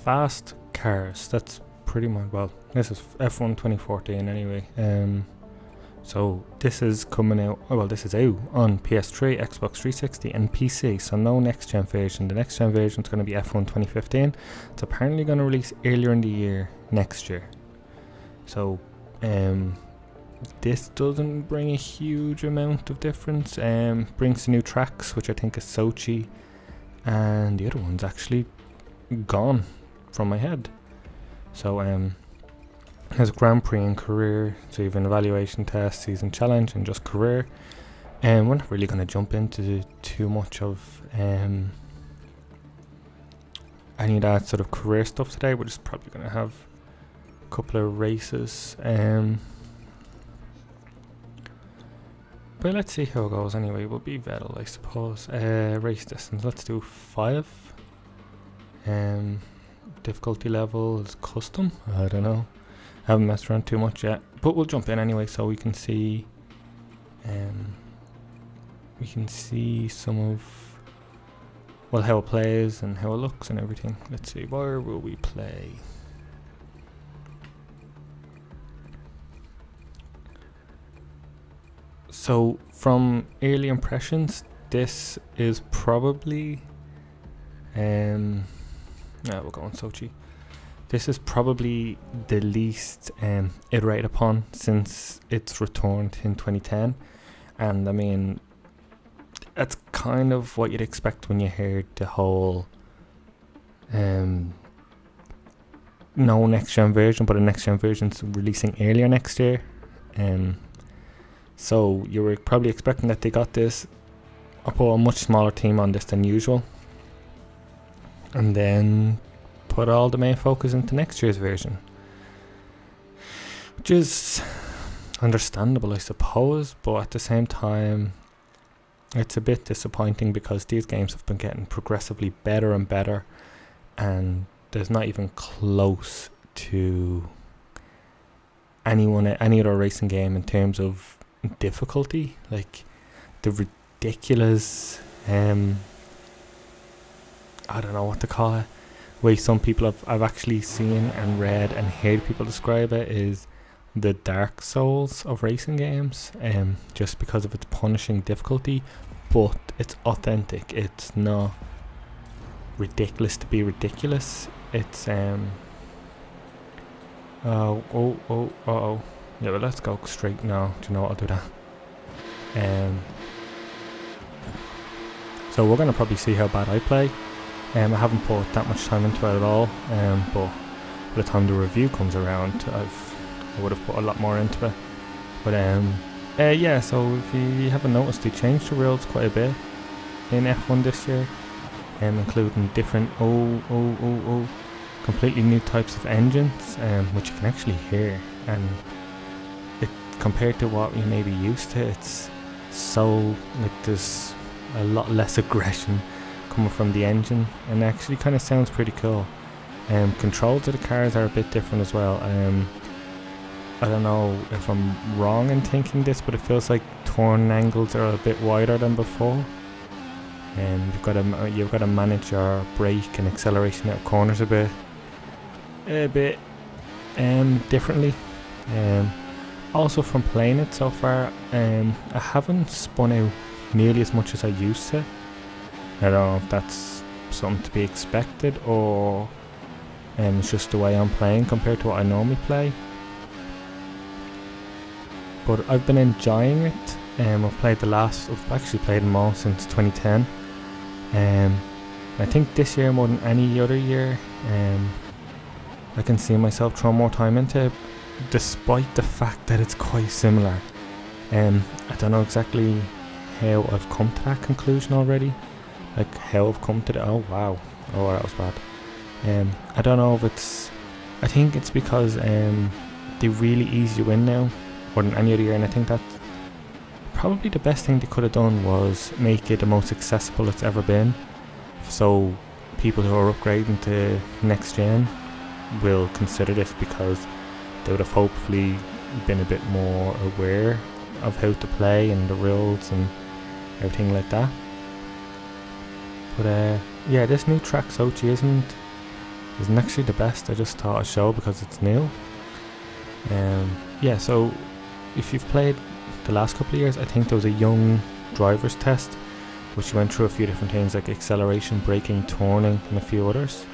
fast cars. That's pretty much, well, this is F1 2014 anyway. So this is coming out, this is out on PS3, Xbox 360 and PC, so no next gen version. The next gen version is going to be F1 2015. It's apparently going to release earlier in the year, next year. So this doesn't bring a huge amount of difference. Brings the new tracks, which I think is Sochi, and the other one's actually gone from my head. So there's Grand Prix and career, so you have an evaluation test, season challenge, and just career. And we're not really going to jump into too much of any of that sort of career stuff today. We're just probably going to have a couple of races. But let's see how it goes anyway. We'll be Vettel, I suppose. Race distance, let's do 5. Difficulty level is custom, I don't know. Haven't messed around too much yet, but we'll jump in anyway so we can see some of, well, how it plays and how it looks and everything. Let's see, where will we play? So from early impressions, this is probably we'll go on Sochi. This is probably the least iterated upon since its return in 2010, and I mean that's kind of what you'd expect when you hear the whole no next gen version, but a next gen version's releasing earlier next year. So you were probably expecting that they got this up a much smaller team on this than usual, and then put all the main focus into next year's version, which is understandable, I suppose, but at the same time it's a bit disappointing because these games have been getting progressively better and better, and there's not even close to any other racing game in terms of difficulty. Like the ridiculous I don't know what to call it, way some people I've actually seen and read and heard people describe it is the Dark Souls of racing games, just because of its punishing difficulty, but it's authentic. It's not ridiculous to be ridiculous. It's yeah, well, let's go straight now. Do you know what, I'll do that. So we're gonna probably see how bad I play. I haven't put that much time into it at all, but by the time the review comes around, I would have put a lot more into it. But yeah, so if you haven't noticed, they changed the rules quite a bit in F1 this year, including different completely new types of engines, which you can actually hear, and it compared to what you may be used to, it's so like there's a lot less aggression coming from the engine, and actually kind of sounds pretty cool. Controls of the cars are a bit different as well. I don't know if I'm wrong in thinking this, but it feels like turn angles are a bit wider than before. You've got to manage your brake and acceleration out of corners a bit differently. Also, from playing it so far, I haven't spun out nearly as much as I used to. I don't know if that's something to be expected, or it's just the way I'm playing compared to what I normally play. But I've been enjoying it. I've actually played them all since 2010. I think this year more than any other year, I can see myself throwing more time into it, despite the fact that it's quite similar. I don't know exactly how I've come to that conclusion already. Like how I've come to oh wow, oh that was bad. I don't know if I think it's because they really ease you in now more than any other year, and I think that probably the best thing they could have done was make it the most accessible it's ever been, so people who are upgrading to next gen will consider this, because they would have hopefully been a bit more aware of how to play and the rules and everything like that. But yeah, this new track Sochi isn't isn't actually the best. I just thought I'd show because it's new. Yeah, so if you've played the last couple of years, I think there was a young driver's test which went through a few different things like acceleration, braking, turning and a few others.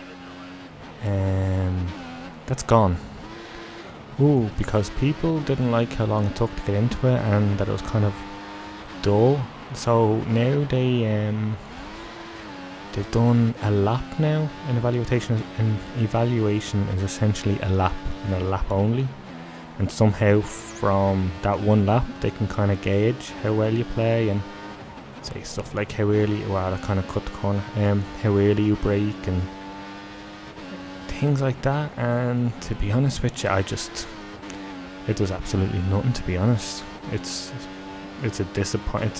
That's gone. Ooh, because people didn't like how long it took to get into it and that it was kind of dull. So now they've done a lap now. An evaluation is essentially a lap and a lap only. And somehow from that one lap they can kind of gauge how well you play and say stuff like how early, wow, that kind of cut the corner, how early you brake and things like that. And to be honest with you, it does absolutely nothing, to be honest. It's a disappointment.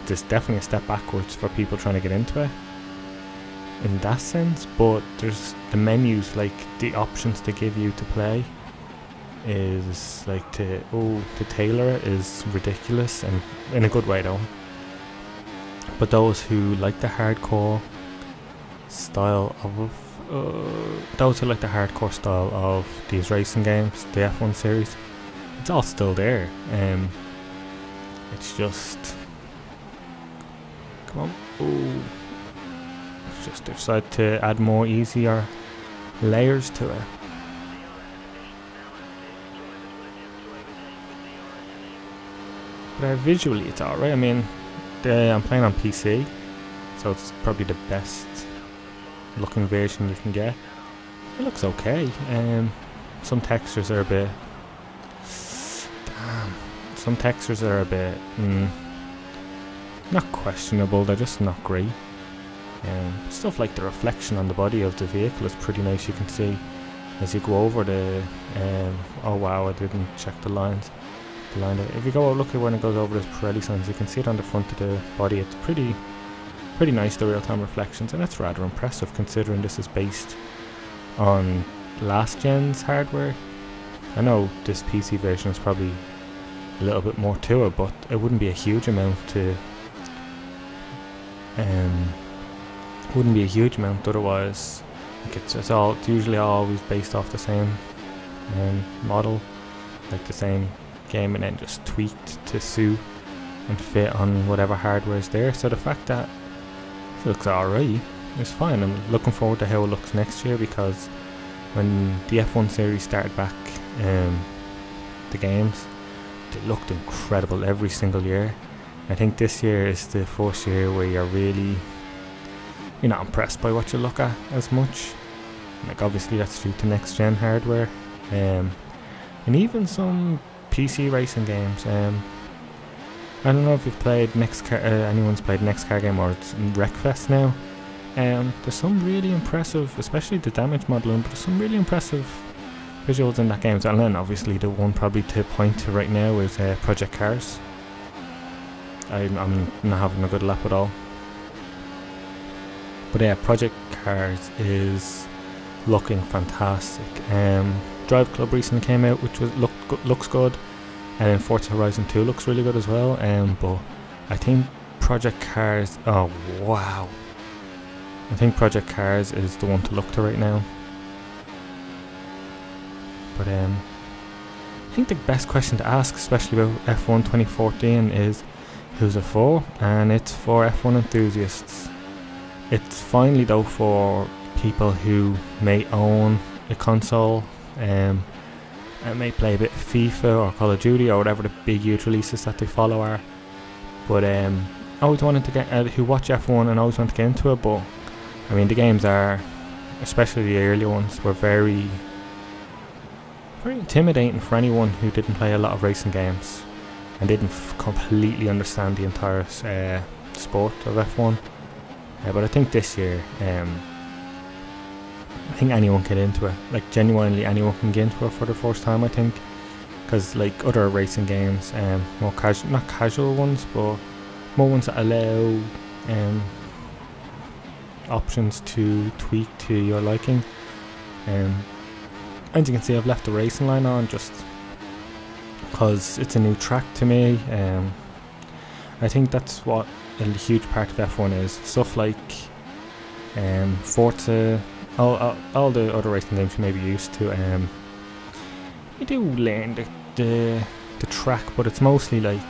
There's definitely a step backwards for people trying to get into it in that sense, but there's the menus, like the options to give you to play is like to tailor it is ridiculous, and in a good way though. But those who like the hardcore style of these racing games, the F1 series, it's all still there. It's just, come on, it's just they've decided to add more easier layers to it. But visually it's alright. I mean, I'm playing on PC, so it's probably the best looking version you can get. It looks okay. Some textures are a bit not questionable, they're just not great. Stuff like the reflection on the body of the vehicle is pretty nice. You can see as you go over the oh wow, I didn't check the lines. If you go look at when it goes over those Pirelli signs, you can see it on the front of the body. It's pretty nice, the real-time reflections, and that's rather impressive considering this is based on last gen's hardware. I know this PC version is probably a little bit more to it, but it wouldn't be a huge amount otherwise. Like it's usually always based off the same model, like the same game, and then just tweaked to suit and fit on whatever hardware is there. So the fact that it looks alright is fine. I'm looking forward to how it looks next year, because when the F1 series started back, the games, they looked incredible every single year. I think this year is the first year where you're not impressed by what you look at as much. Like obviously that's due to next gen hardware, and even some PC racing games. I don't know if you've played anyone's played Next Car Game, or it's Wreckfest now. There's some really impressive, especially the damage modelling, but there's some really impressive visuals in that game. And then obviously the one probably to point to right now is Project Cars. I'm not having a good lap at all. But yeah, Project Cars is looking fantastic. Drive Club recently came out, which looks good, and then Forza Horizon 2 looks really good as well. But I think Project Cars, oh wow, I think Project Cars is the one to look to right now. But I think the best question to ask, especially about F1 2014, is who's it for? And it's for F1 enthusiasts. It's finally though for people who may own a console and may play a bit of FIFA or Call of Duty or whatever the big youth releases that they follow are. But always wanted to get who watch F1 and always want to get into it. But I mean, the games are, especially the early ones, were very intimidating for anyone who didn't play a lot of racing games and didn't completely understand the entire sport of F1. But I think this year, I think anyone can get into it. Like genuinely anyone can get into it for the first time, I think. Because like other racing games, more casual, not casual ones, but more ones that allow options to tweak to your liking. As you can see, I've left the racing line on just because it's a new track to me. I think that's what a huge part of F1 is. Stuff like Forza all the other racing games you may be used to, you do learn the track, but it's mostly like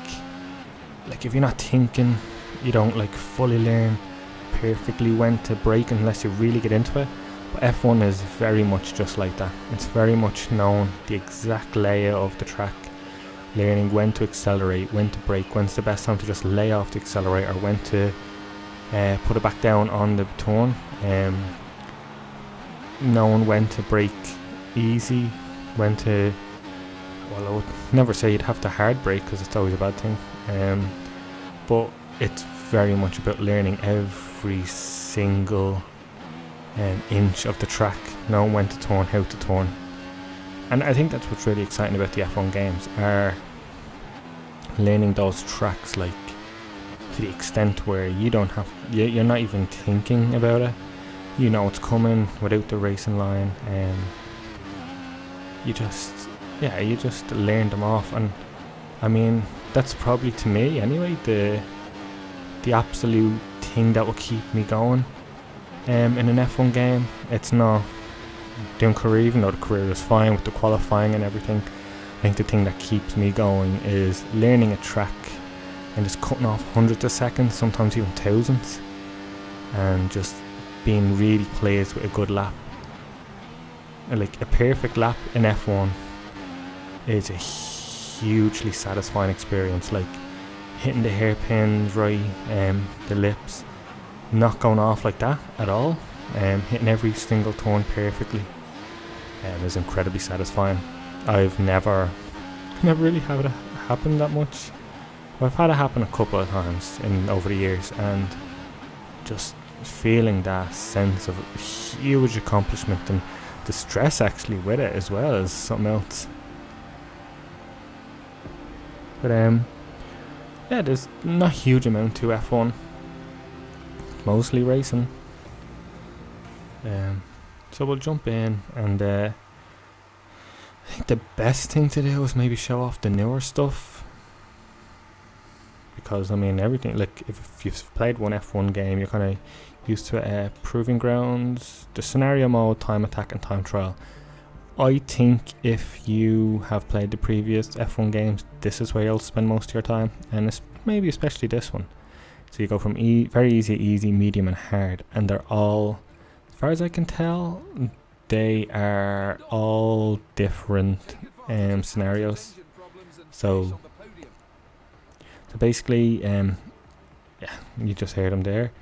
if you're not thinking, you don't like fully learn perfectly when to brake unless you really get into it. But F1 is very much just like that. It's very much knowing the exact layout of the track, learning when to accelerate, when to brake, when's the best time to just lay off the accelerator, when to put it back down on the turn, knowing when to brake easy, when to, well, I would never say you'd have to hard brake because it's always a bad thing, but it's very much about learning every single inch of the track, knowing when to turn, how to turn. And I think that's what's really exciting about the F1 games, are learning those tracks like to the extent where you don't have, you're not even thinking about it. You know it's coming without the racing line, and you just learn them off. And I mean, that's probably, to me anyway, the absolute thing that will keep me going in an F1 game. It's not doing career, even though the career is fine with the qualifying and everything. I think the thing that keeps me going is learning a track and just cutting off hundreds of seconds, sometimes even thousands, and just being really pleased with a good lap. Like a perfect lap in F1 is a hugely satisfying experience, like hitting the hairpins right, the lips, not going off like that at all, hitting every single turn perfectly, is incredibly satisfying. I've never really had it happen that much. I've had it happen a couple of times over the years, and just feeling that sense of huge accomplishment and the stress actually with it as well is something else. But yeah, there's not a huge amount to F1, mostly racing. So we'll jump in, and I think the best thing to do is maybe show off the newer stuff, because I mean everything, like if you've played one F1 game, you're kind of used to it. Proving Grounds, the scenario mode, time attack and time trial. I think if you have played the previous F1 games, this is where you'll spend most of your time, and it's maybe especially this one. So you go from very easy, medium and hard, and they're all, as far as I can tell, they are all different scenarios. So basically, yeah, you just heard them there.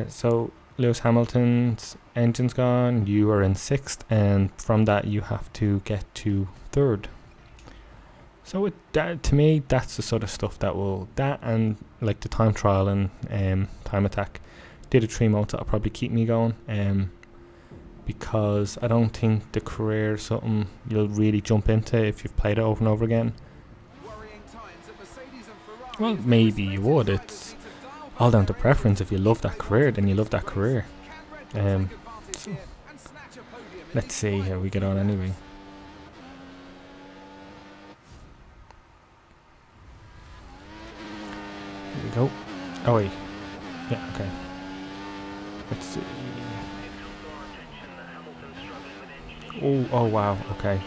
So Lewis Hamilton's engine's gone, you are in 6th, and from that you have to get to 3rd. So to me, that's the sort of stuff that and like the time trial and time attack, they're the 3 modes that'll probably keep me going, because I don't think the career is something you'll really jump into if you've played it over and over again. Well, maybe you would. It's all down to preference. If you love that career, then you love that career. So let's see how we get on anyway. Here we go. Oh wait. Yeah, okay. Let's see. Oh wow, okay.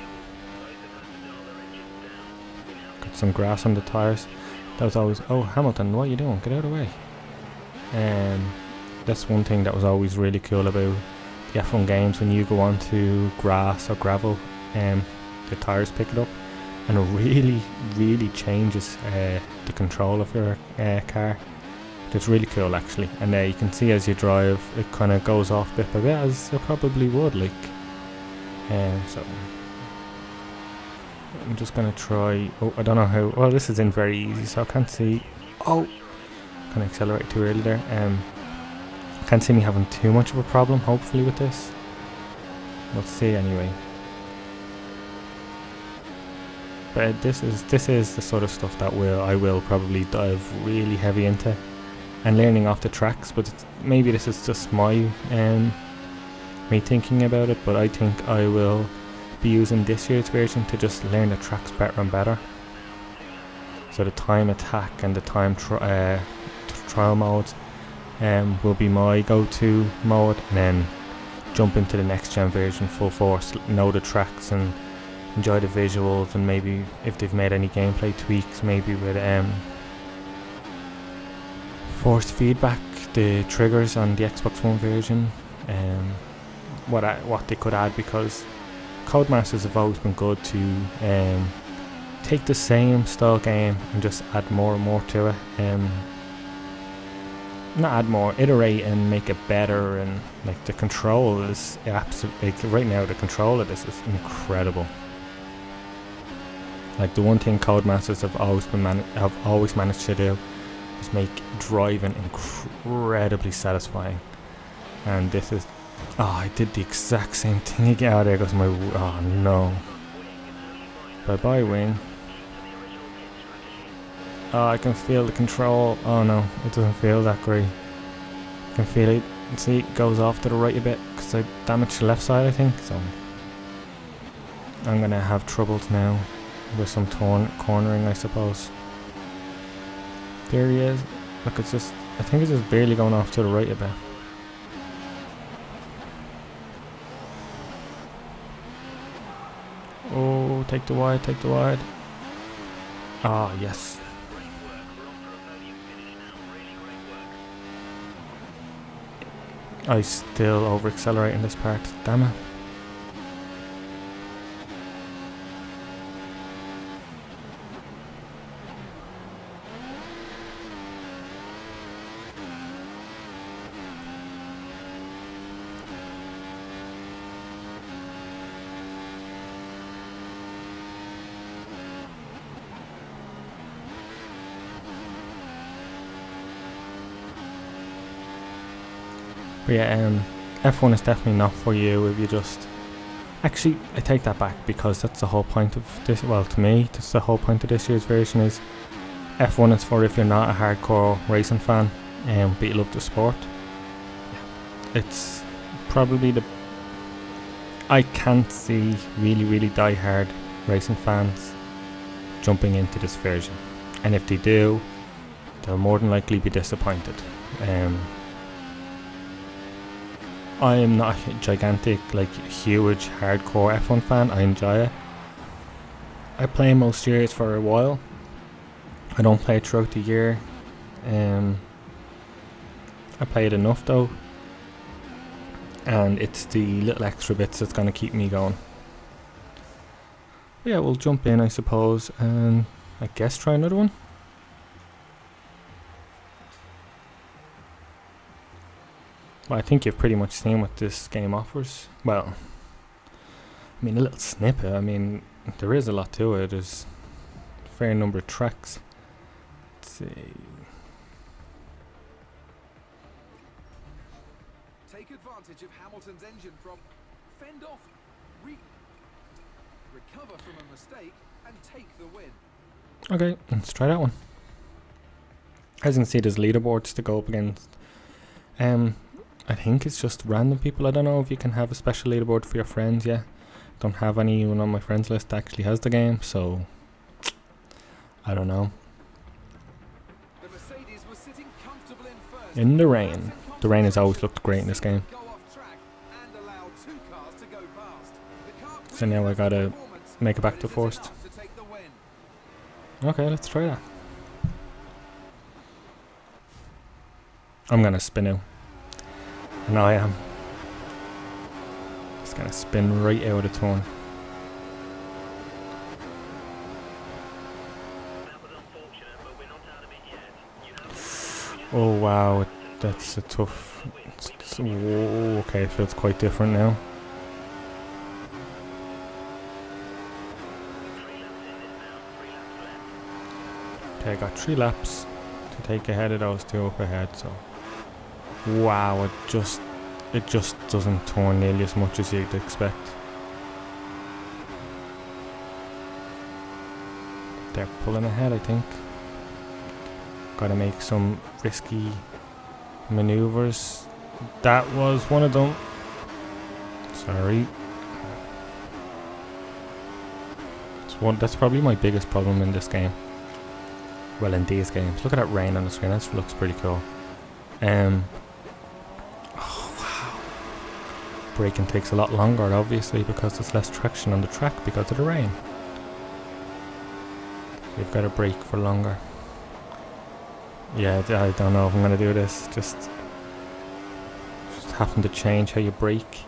Got some grass on the tires. That was always, oh Hamilton, what are you doing? Get out of the way. That's one thing that was always really cool about the F1 games. When you go onto grass or gravel, the tires pick it up, and it really changes the control of your car. It's really cool actually, and you can see as you drive it kind of goes off bit by bit, as it probably would, like. So I'm just gonna try. Oh, I don't know how. Well, this is in very easy, so I can't see. Oh, kind of accelerate too early there. Can't see me having too much of a problem, hopefully, with this. We'll see anyway. But this is the sort of stuff that I will probably dive really heavy into, and learning off the tracks. But maybe this is just my me thinking about it. But I think I will be using this year's version to just learn the tracks better and better. So the time attack and the time trial modes will be my go-to mode, and then jump into the next gen version full force, know the tracks and enjoy the visuals, and maybe if they've made any gameplay tweaks, maybe with force feedback, the triggers on the Xbox One version, what they could add, because Codemasters have always been good to take the same style game and just add more and more to it. Not add more, iterate and make it better. And like the control is absolutely, like right now the control of this is incredible. Like the one thing Codemasters have always managed to do is make driving incredibly satisfying. And this is, oh, I did the exact same thing again. Oh, there goes my, oh no. Bye bye wing. Oh, I can feel the control. Oh no, it doesn't feel that great. I can feel it. See, it goes off to the right a bit because I damaged the left side, I think. So I'm gonna have troubles now with some cornering, I suppose. There he is. Look, it's just, I think it's just barely going off to the right a bit. Oh, take the wide, take the wide. Ah, yes. I still over accelerate in this part, damn it. But yeah, F1 is definitely not for you if you just... Actually, I take that back, because that's the whole point of this. Well, to me, that's the whole point of this year's version is F1 is for if you're not a hardcore racing fan, but you love the sport. It's probably the... I can't see really die-hard racing fans jumping into this version. And if they do, they'll more than likely be disappointed. I am not a gigantic, like, huge, hardcore F1 fan. I enjoy it. I play most years for a while. I don't play it throughout the year. I play it enough though. And it's the little extra bits that's going to keep me going. But yeah, we'll jump in, I suppose, and I guess try another one. Well, I think you've pretty much seen what this game offers. Well, I mean, a little snippet. I mean, there is a lot to it. There's a fair number of tracks. Let's see. Take advantage of Hamilton's engine problem. Fend off. Recover from a mistake and take the win. Okay, let's try that one. As you can see, there's leaderboards to go up against. I think it's just random people. I don't know if you can have a special leaderboard for your friends. Yeah, don't have anyone on my friends list that actually has the game, so I don't know. The Mercedes was sitting comfortable in first. In the rain. The rain has always looked great in this game. So now I gotta make it back to first. Okay, let's try that. I'm gonna spin now. And I am. Just gonna spin right out of the turn. Oh wow, that's a tough... Whoa, okay, it feels quite different now. Okay, I got 3 laps to take ahead of those 2 up ahead, so... Wow, it just doesn't turn nearly as much as you'd expect. They're pulling ahead, I think. Gotta make some risky maneuvers. That was one of them. Sorry. That's probably my biggest problem in this game. Well, in these games. Look at that rain on the screen. That looks pretty cool. braking takes a lot longer, obviously, because there's less traction on the track because of the rain. You've got to brake for longer. Yeah, I don't know if I'm going to do this. Just having to change how you brake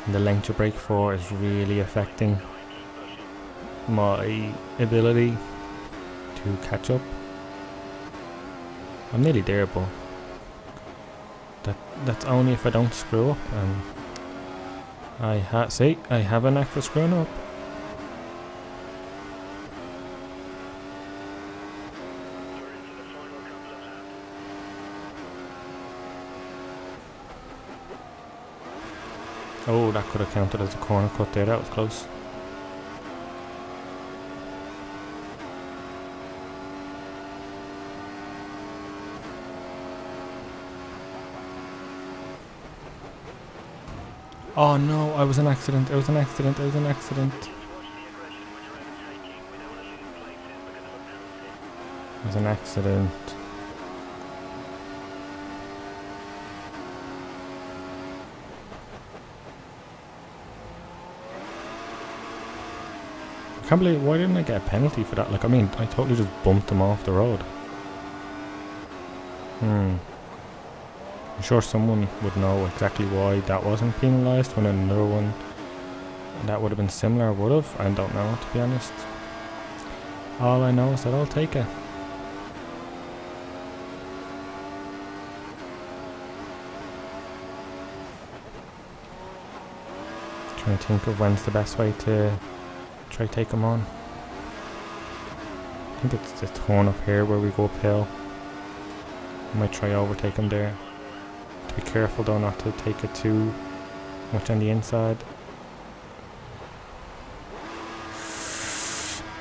and the length you brake for is really affecting my ability to catch up. I'm nearly there, but that's only if I don't screw up, and I have a knack for screwing up. Oh, that could have counted as a corner cut there, that was close. Oh no, I was an accident, it was an accident, it was an accident. It was an accident. I can't believe, why didn't I get a penalty for that? Like, I mean, I totally just bumped him off the road. I'm sure someone would know exactly why that wasn't penalised when another one that would have been similar would have. I don't know, to be honest. All I know is that I'll take it. Trying to think of when's the best way to try to take him on. I think it's the turn up here where we go uphill. I might try overtake him there. Be careful though not to take it too much on the inside.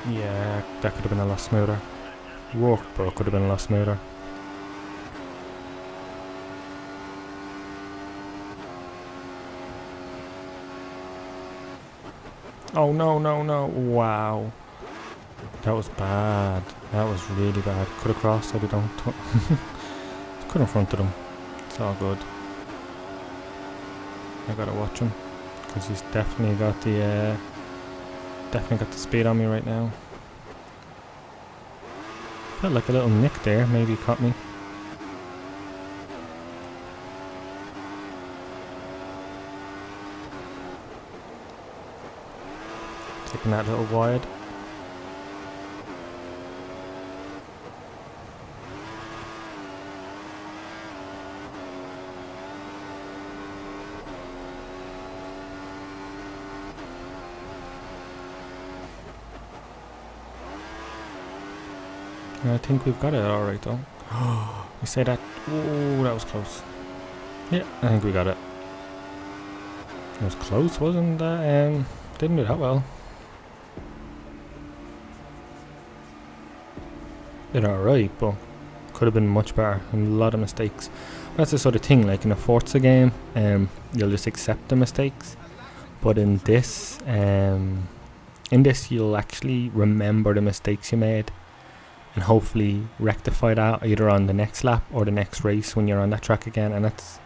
Yeah, that could have been a lot smoother. Worked, but it could have been a lot smoother. Oh no, no, no. Wow. That was bad. That was really bad. Could have crossed so they don't. Could have fronted him. It's all good. I gotta watch him because he's definitely got the speed on me right now. Felt like a little nick there. Maybe he caught me. Taking that little wide. I think we've got it alright though. We say that. Oh, that was close. Yeah, I think we got it. It was close, wasn't that? Didn't do that well. Did alright, but could have been much better. And a lot of mistakes. That's the sort of thing, like in a Forza game, you'll just accept the mistakes. But in this you'll actually remember the mistakes you made. And hopefully rectify that either on the next lap or the next race when you're on that track again. And that's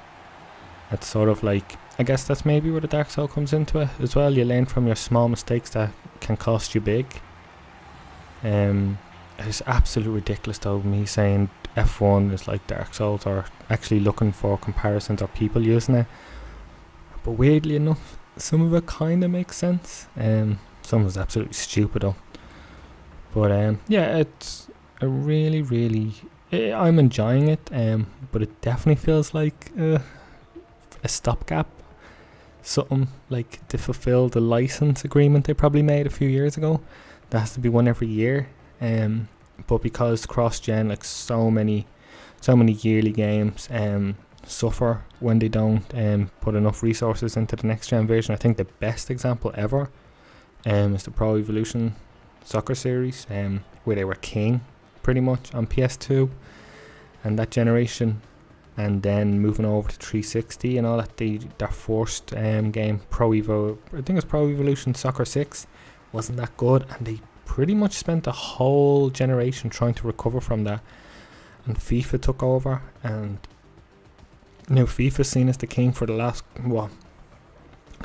sort of like, I guess that's maybe where the Dark Soul comes into it as well. You learn from your small mistakes that can cost you big. It's absolutely ridiculous though, me saying F1 is like Dark Souls, or actually looking for comparisons or people using it. But weirdly enough, some of it kind of makes sense. Some of it's absolutely stupid though. But yeah, it's a really I'm enjoying it, but it definitely feels like a stopgap, something like to fulfill the license agreement they probably made a few years ago. There has to be one every year, but because cross-gen, like so many yearly games suffer when they don't put enough resources into the next gen version. I think the best example ever is the Pro Evolution Soccer series, where they were king pretty much on PS2 and that generation, and then moving over to 360 and all that. Their first game, Pro Evo, I think it was Pro Evolution Soccer 6, wasn't that good, and they pretty much spent a whole generation trying to recover from that, and FIFA took over, and now FIFA's seen as the king for the last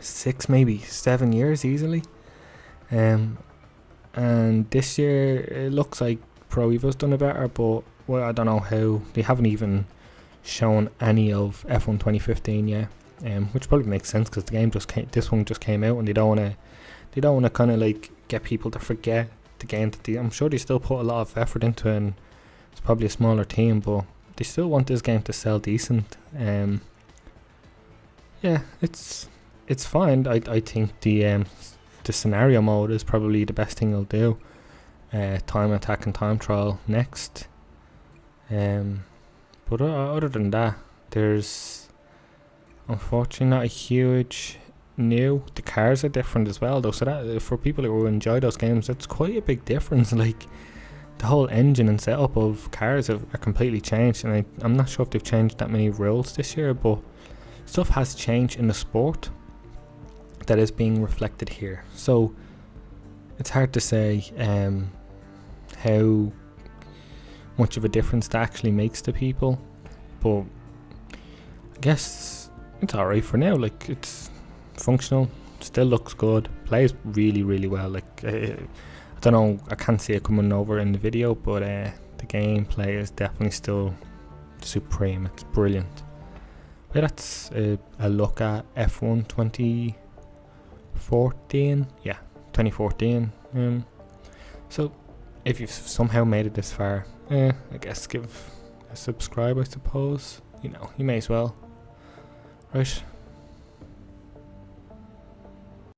6, maybe 7 years easily. And this year it looks like Pro Evo's done it better, but well, I don't know how. They haven't even shown any of F1 2015 yet, which probably makes sense because the game this one just came out, and they don't want to kind of like get people to forget the game that I'm sure they still put a lot of effort into it, and it's probably a smaller team, but they still want this game to sell decent. Yeah, it's fine. I think the scenario mode is probably the best thing they'll do. Time attack and time trial next. But other than that, there's unfortunately not a huge new. The cars are different as well, though. So that for people who enjoy those games, that's quite a big difference. Like the whole engine and setup of cars are completely changed, and I'm not sure if they've changed that many rules this year, but stuff has changed in the sport that is being reflected here. So it's hard to say how much of a difference that actually makes to people, but I guess it's alright for now. Like, it's functional, still looks good, plays really, really well. Like, I don't know, I can't see it coming over in the video, but the gameplay is definitely still supreme. It's brilliant. But that's a look at F1 2014. Yeah, 2014. So if you've somehow made it this far, I guess give a subscribe, I suppose. You know, you may as well. Right.